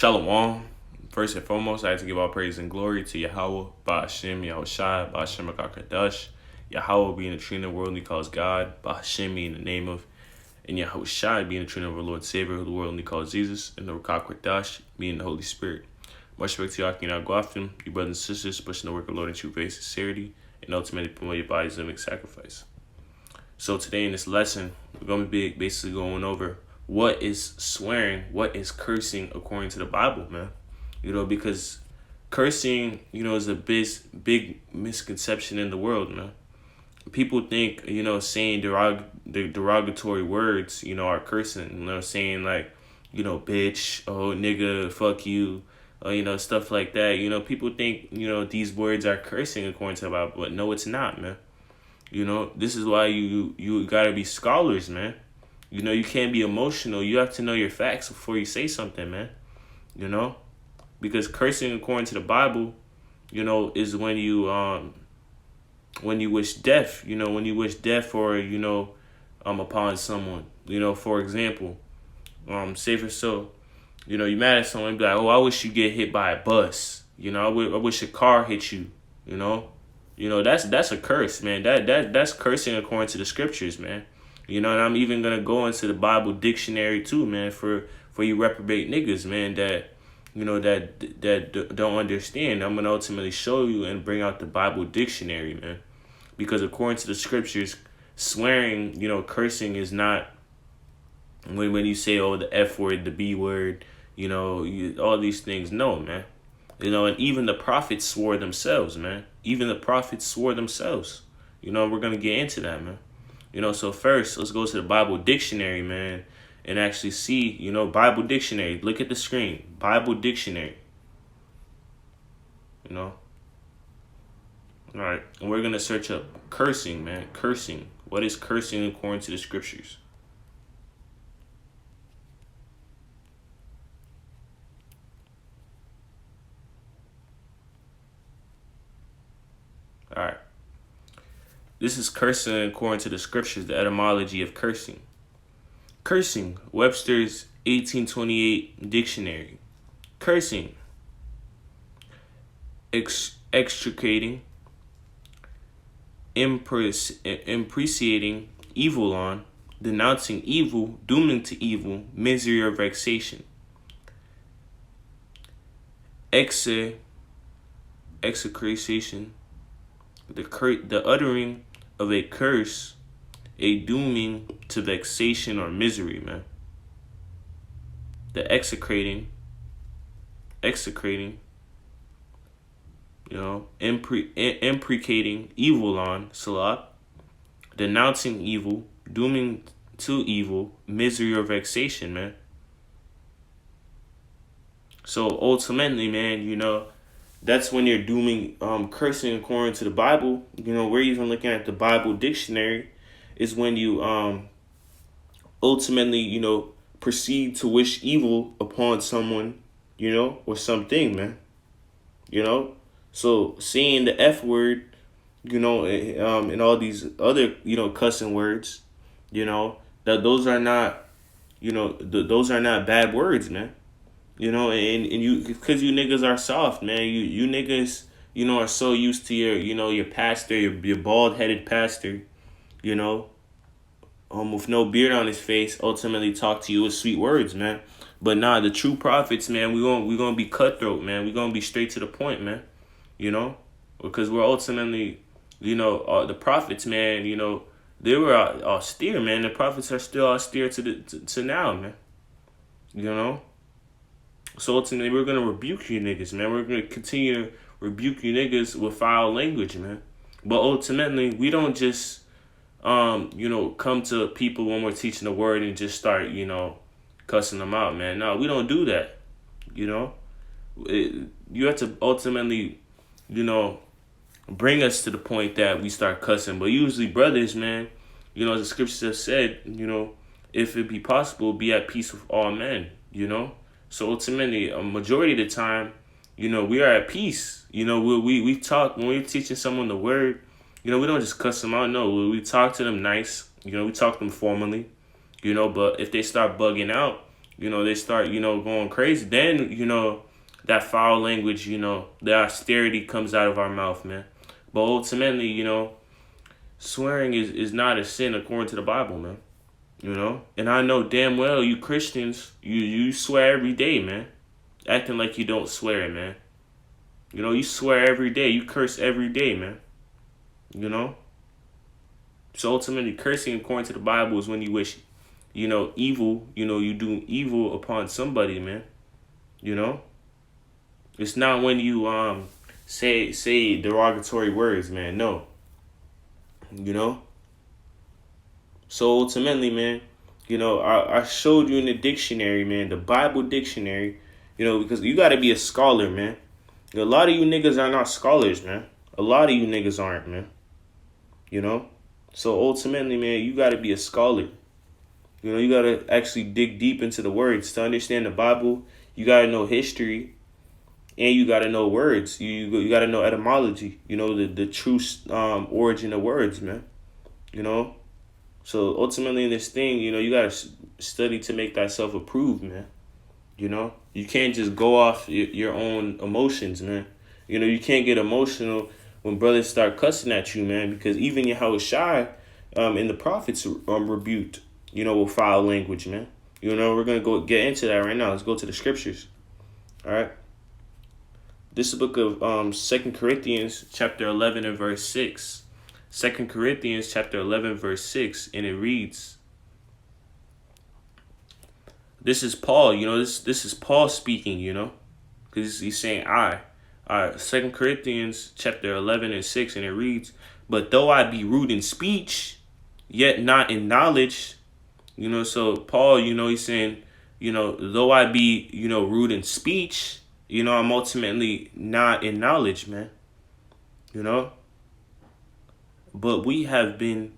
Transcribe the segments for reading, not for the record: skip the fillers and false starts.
Shalom. First and foremost, I like to give all praise and glory to Yahweh, Ba'ashem, Yahushai, Ba'ashem HaKadosh, Yahweh being the tree in the world he calls God, Ba'ashem being the name of, and Yahushai being the tree of our Lord Savior, who the world only calls Jesus, and the Rakakadash being the Holy Spirit. Much respect to Yaki and Agwafim, you brothers and sisters, pushing the work of the Lord in true faith, sincerity, and ultimately promote your bodies to make sacrifice. So today in this lesson, we're going to be basically going over what is swearing, what is cursing according to the Bible, man. Because cursing, is a big misconception in the world, man. People think, saying derogatory words, are cursing, saying like, bitch, oh, nigga, fuck you, stuff like that. People think, these words are cursing according to the Bible, but no, it's not, man. This is why you gotta be scholars, man. You can't be emotional. You have to know your facts before you say something, man. Because cursing according to the Bible, is when you wish death, when you wish death or, upon someone. For example, say for so, you mad at someone, be like, oh, I wish you get hit by a bus. I wish a car hit you, that's a curse, man. That's cursing according to the scriptures, man. And I'm even gonna go into the Bible dictionary too, man, for you reprobate niggas, man, that that don't understand. I'm gonna ultimately show you and bring out the Bible dictionary, man, because according to the scriptures, swearing, cursing is not when you say, oh, the F word, the B word, all these things. No, man. And even the prophets swore themselves, man. Even the prophets swore themselves. We're gonna get into that, man. So first, let's go to the Bible dictionary, man, and actually see, Bible dictionary. Look at the screen. Bible dictionary. All right. And we're going to search up cursing, man. Cursing. What is cursing according to the scriptures? All right. This is cursing according to the scriptures, the etymology of cursing. Cursing, Webster's 1828 dictionary. Cursing, extricating, imprecating evil on, denouncing evil, dooming to evil, misery or vexation. Execration, the uttering of a curse, a dooming to vexation or misery, man. The execrating, imprecating evil on, salat, denouncing evil, dooming to evil, misery or vexation, man. So ultimately, man, that's when you're dooming, cursing according to the Bible. We're even looking at the Bible dictionary, is when you ultimately, proceed to wish evil upon someone, or something, man. So seeing the F word, and all these other, cussing words, that those are not, those are not bad words, man. And you, because you niggas are soft, man. You niggas, are so used to your pastor, your bald-headed pastor, with no beard on his face, ultimately talk to you with sweet words, man. But nah, the true prophets, man, we gonna be cutthroat, man. We gonna be straight to the point, man. Because we're ultimately, the prophets, man. They were austere, man. The prophets are still austere to now, man. So ultimately, we're gonna rebuke you niggas, man. We're gonna continue to rebuke you niggas with foul language, man. But ultimately, we don't just come to people when we're teaching the word and just start, cussing them out, man. No, we don't do that. You have to ultimately, bring us to the point that we start cussing. But usually, brothers, man, as the scriptures have said, if it be possible, be at peace with all men, So ultimately, a majority of the time, we are at peace. We talk, when we're teaching someone the word, we don't just cuss them out. No, we talk to them nice. We talk to them formally. But if they start bugging out, they start, going crazy. Then, that foul language, the austerity comes out of our mouth, man. But ultimately, swearing is not a sin according to the Bible, man. And I know damn well you Christians, you swear every day, man. Acting like you don't swear, man. You swear every day. You curse every day, man. So ultimately, cursing according to the Bible is when you wish, evil, you do evil upon somebody, man. It's not when you say derogatory words, man. No. So ultimately, man, I showed you in the dictionary, man, the Bible dictionary, because you got to be a scholar, man. A lot of you niggas are not scholars, man. A lot of you niggas aren't, man. So ultimately, man, you got to be a scholar. You got to actually dig deep into the words to understand the Bible. You got to know history, and you got to know words. You got to know etymology. The true origin of words, man. So ultimately in this thing, you got to study to make thyself approved, man. You can't just go off your own emotions, man. You can't get emotional when brothers start cussing at you, man, because even Yahushua and the prophets rebuked, with foul language, man. We're going to go get into that right now. Let's go to the scriptures. All right. This is the book of 2 Corinthians chapter 11 and verse 6. 2 Corinthians chapter 11 verse 6, and it reads, this is Paul, this is Paul speaking, because he's saying I. All right, 2 Corinthians chapter 11 and 6, and it reads, but though I be rude in speech, yet not in knowledge. So Paul, he's saying, though I be, rude in speech, I'm ultimately not in knowledge, man. But we have been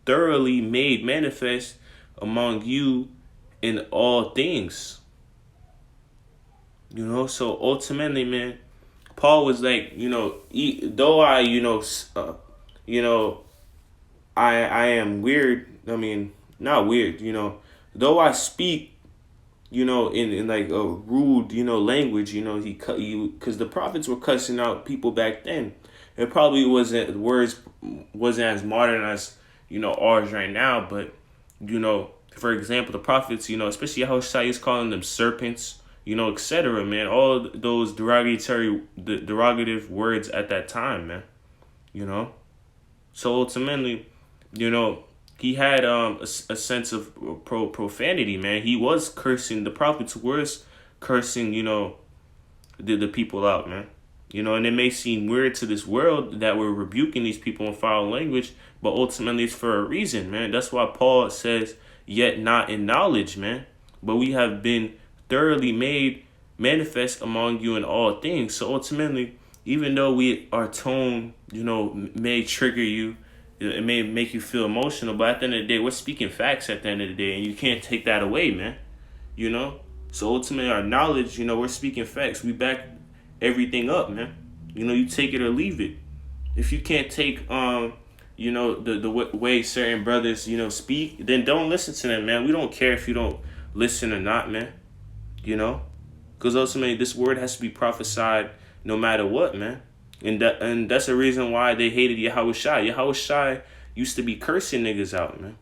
thoroughly made manifest among you in all things. So ultimately, man, Paul was like, though I, I am weird. I mean, not weird, though I speak, in like a rude, language, because the prophets were cussing out people back then. It probably words wasn't as modern as, ours right now. But, for example, the prophets, especially Yahushua is calling them serpents, etc., man. All those derogative words at that time, man. So ultimately, he had a sense of profanity, man. He was cursing. The prophets was cursing, the people out, man. And it may seem weird to this world that we're rebuking these people in foul language, but ultimately it's for a reason, man. That's why Paul says, yet not in knowledge, man. But we have been thoroughly made manifest among you in all things. So ultimately, even though our tone, may trigger you, it may make you feel emotional, but at the end of the day, we're speaking facts at the end of the day, and you can't take that away, man. So ultimately, our knowledge, we're speaking facts. We back everything up, man. You take it or leave it. If you can't take the way certain brothers speak, then don't listen to them, man. We don't care if you don't listen or not, man. Because ultimately this word has to be prophesied no matter what, man. And that's the reason why they hated Yahushua. Yahushua used to be cursing niggas out, man.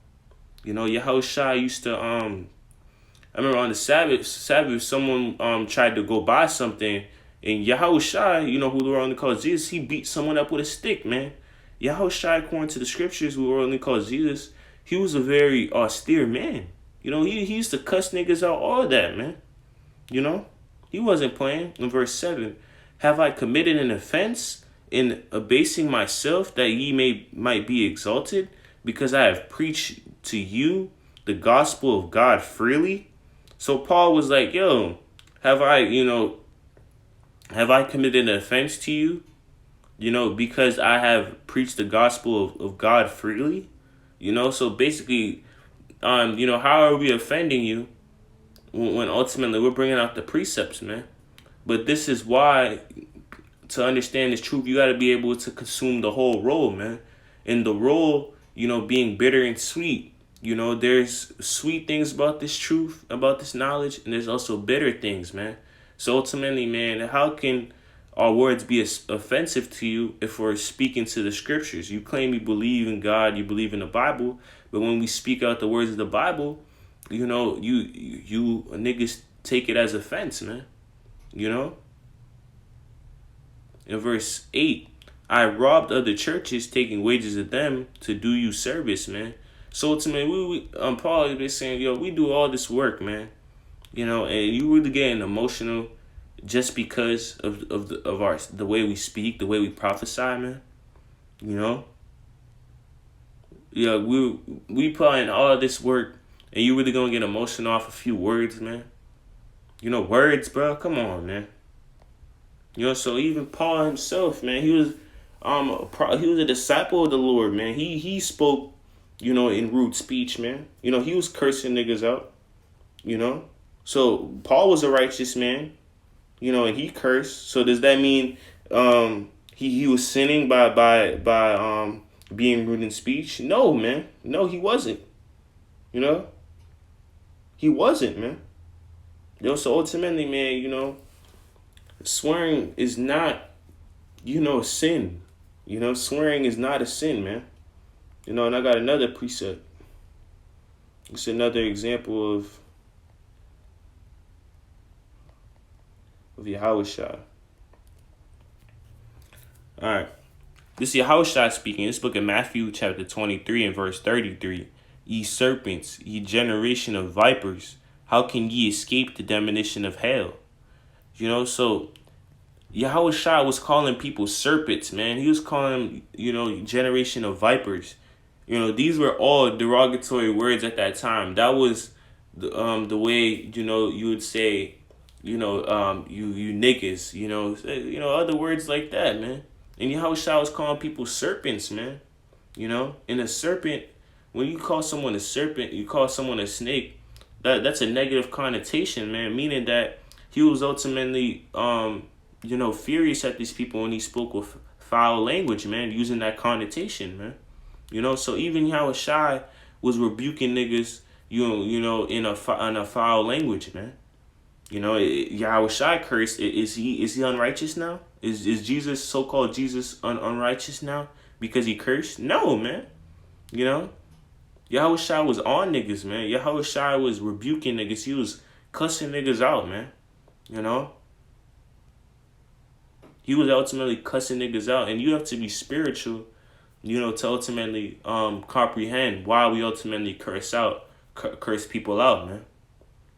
Yahushua used to I remember on the Sabbath someone tried to go buy something. And Yahushua, who the world only calls Jesus, he beat someone up with a stick, man. Yahushua, according to the scriptures, who the world only calls Jesus, he was a very austere man. He used to cuss niggas out, all that, man. He wasn't playing. In verse 7, have I committed an offense in abasing myself that ye might be exalted, because I have preached to you the gospel of God freely? So Paul was like, yo, have I committed an offense to you? Because I have preached the gospel of God freely? So basically, how are we offending you when ultimately we're bringing out the precepts, man? But this is why, to understand this truth, you got to be able to consume the whole roll, man. And the roll, being bitter and sweet, You know, there's sweet things about this truth, about this knowledge, and there's also bitter things, man. So ultimately, man, how can our words be offensive to you if we're speaking to the scriptures? You claim you believe in God, you believe in the Bible, but when we speak out the words of the Bible, you know, you niggas take it as offense, man. You know? In verse 8, I robbed other churches, taking wages of them to do you service, man. So ultimately, Paul is saying, yo, we do all this work, man. You know, and you really getting emotional just because of the way we speak, the way we prophesy, man. You know? Yeah, we put in all this work, and you really gonna get emotional off a few words, man. You know, words, bro. Come on, man. You know, so even Paul himself, man, he was a disciple of the Lord, man. He spoke, you know, in rude speech, man. You know, he was cursing niggas out. You know, so Paul was a righteous man. You know, and he cursed. So does that mean he was sinning by being rude in speech? No, man. No, he wasn't. You know, he wasn't, man. You know, so ultimately, man, you know, swearing is not, you know, a sin. You know, swearing is not a sin, man. You know, and I got another precept. It's another example of Yahushua. Alright. This is Yahushua speaking. This book of Matthew chapter 23 and verse 33. Ye serpents, ye generation of vipers, how can ye escape the damnation of hell? You know, so Yahushua was calling people serpents, man. He was calling them, you know, generation of vipers. You know, these were all derogatory words at that time. That was the way, you know, you would say, you know, you niggas, you know, other words like that, man. And Yahushua was calling people serpents, man. You know, and a serpent, when you call someone a serpent, you call someone a snake, that's a negative connotation, man, meaning that he was ultimately, you know, furious at these people when he spoke with foul language, man, using that connotation, man. You know, so even Yahushua was rebuking niggas, you know, in a foul language, man. You know, Yahushua cursed. Is he unrighteous now? Is Jesus, so-called Jesus, unrighteous now because he cursed? No, man. You know, Yahushua was on niggas, man. Yahushua was rebuking niggas. He was cussing niggas out, man. You know, he was ultimately cussing niggas out, and you have to be spiritual, you know, to ultimately comprehend why we ultimately curse people out, man.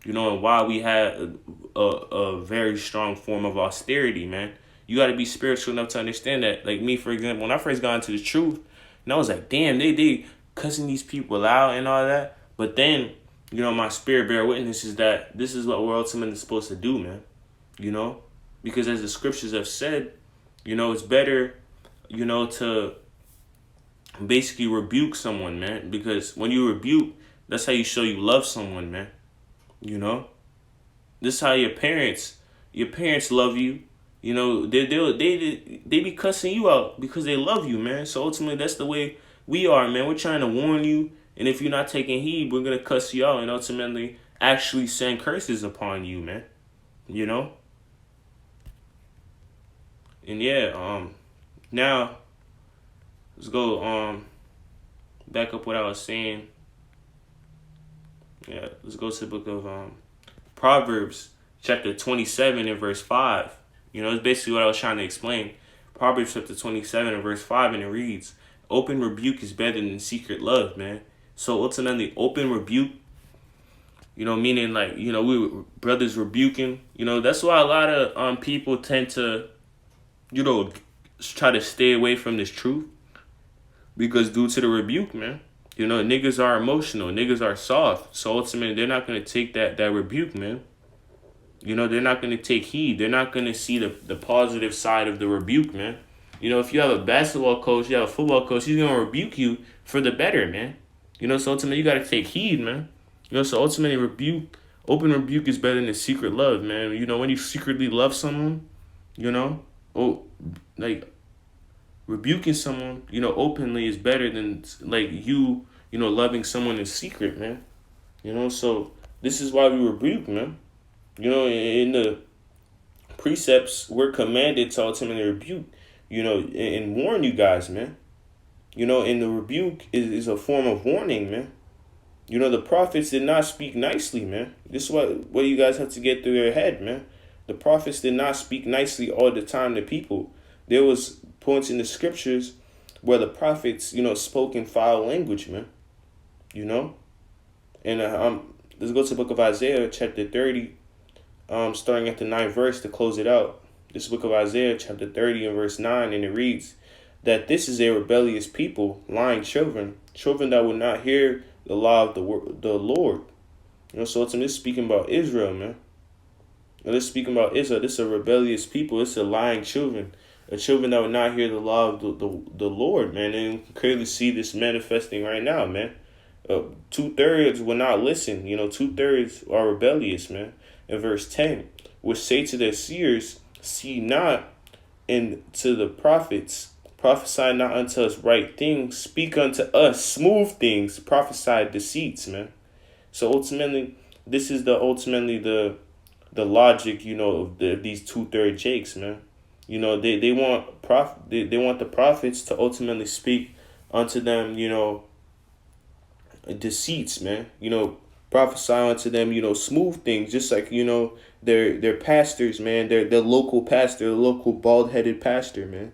You know, and why we had a very strong form of austerity, man. You got to be spiritual enough to understand that. Like me, for example, when I first got into the truth, and I was like, damn, they cussing these people out and all that. But then, you know, my spirit bear witness is that this is what we're ultimately supposed to do, man. You know, because as the scriptures have said, you know, it's better, you know, to basically rebuke someone, man. Because when you rebuke, that's how you show you love someone, man. You know, this is how your parents love you. You know, they be cussing you out because they love you, man. So ultimately, that's the way we are, man. We're trying to warn you, and if you're not taking heed, we're gonna cuss you out and ultimately actually send curses upon you, man. You know. And yeah, now let's go back up what I was saying. Yeah, let's go to the book of Proverbs, chapter 27 and verse 5. You know, it's basically what I was trying to explain. Proverbs chapter 27 and verse 5, and it reads, open rebuke is better than secret love, man. So ultimately, open rebuke, you know, meaning like, you know, we brothers rebuking. You know, that's why a lot of people tend to, you know, try to stay away from this truth. Because due to the rebuke, man. You know, niggas are emotional. Niggas are soft. So ultimately, they're not going to take that rebuke, man. You know, they're not going to take heed. They're not going to see the positive side of the rebuke, man. You know, if you have a basketball coach, you have a football coach, he's going to rebuke you for the better, man. You know, so ultimately, you got to take heed, man. You know, so ultimately, open rebuke is better than secret love, man. You know, when you secretly love someone, you know, rebuking someone, you know, openly is better than like you loving someone in secret, man. So this is why we rebuke, man. In the precepts, we're commanded to ultimately rebuke, and warn you guys, man. And the rebuke is a form of warning, man. The prophets did not speak nicely, man. This is what you guys have to get through your head, man. The prophets did not speak nicely all the time to people. There was points in the scriptures where the prophets, spoke in foul language, man. And let's go to the book of Isaiah, chapter 30, starting at the 9th verse to close it out. This book of Isaiah, chapter 30 and verse 9, and it reads that this is a rebellious people, lying children that will not hear the law of the Lord. So it's speaking about Israel, man. Let's speaking about Israel. This is a rebellious people. It's a lying children. A children that will not hear the law of the Lord, man. And you can clearly see this manifesting right now, man. 2/3 will not listen. 2/3 are rebellious, man. In verse 10, which say to their seers, see not, and to the prophets, prophesy not unto us right things, speak unto us smooth things, prophesy deceits, man. So ultimately, this is the logic, of these 2/3 jakes, man. They want they want the prophets to ultimately speak unto them, deceits, man. Prophesy unto them, smooth things, just like, their pastors, man, their local pastor, the local bald-headed pastor, man.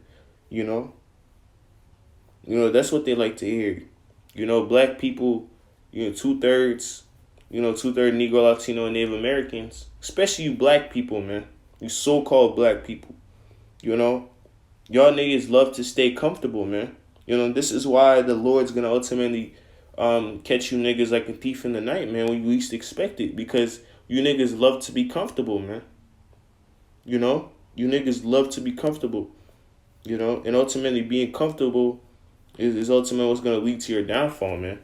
That's what they like to hear. Black people, 2/3, 2/3 Negro, Latino, and Native Americans, especially you black people, man. You so-called black people. Y'all niggas love to stay comfortable, man. This is why the Lord's gonna ultimately catch you niggas like a thief in the night, man, when you least expect it, because you niggas love to be comfortable, man. You niggas love to be comfortable, and ultimately being comfortable is ultimately what's gonna lead to your downfall, man.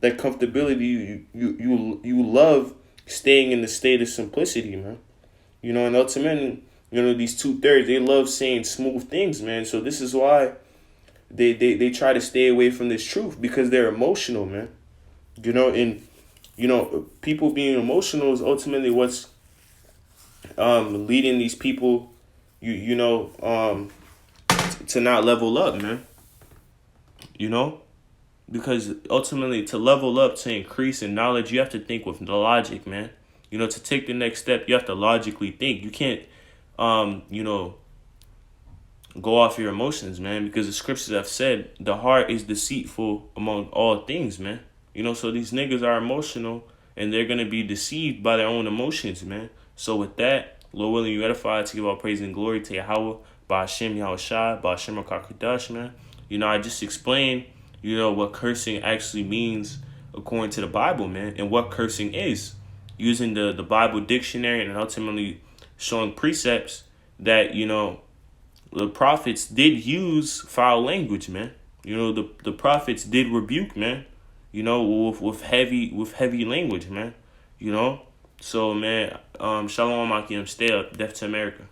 That comfortability, you love staying in the state of simplicity, man. And ultimately, these 2/3, they love saying smooth things, man. So this is why they try to stay away from this truth, because they're emotional, man. And people being emotional is ultimately what's leading these people, to not level up, man. Because ultimately, to level up, to increase in knowledge, you have to think with logic, man. To take the next step, you have to logically think. You can't, go off your emotions, man, because the scriptures have said the heart is deceitful among all things, man. So these niggas are emotional, and they're going to be deceived by their own emotions, man. So with that, Lord willing, you edify to give all praise and glory to Yahweh, by Hashem Yahushai, by Hashem HaKadosh, man. I just explained, what cursing actually means according to the Bible, man, and what cursing is, using the Bible dictionary, and ultimately showing precepts that, the prophets did use foul language, man. The prophets did rebuke, man, with heavy language, man. So, man, Shalom Akim, stay up, death to America.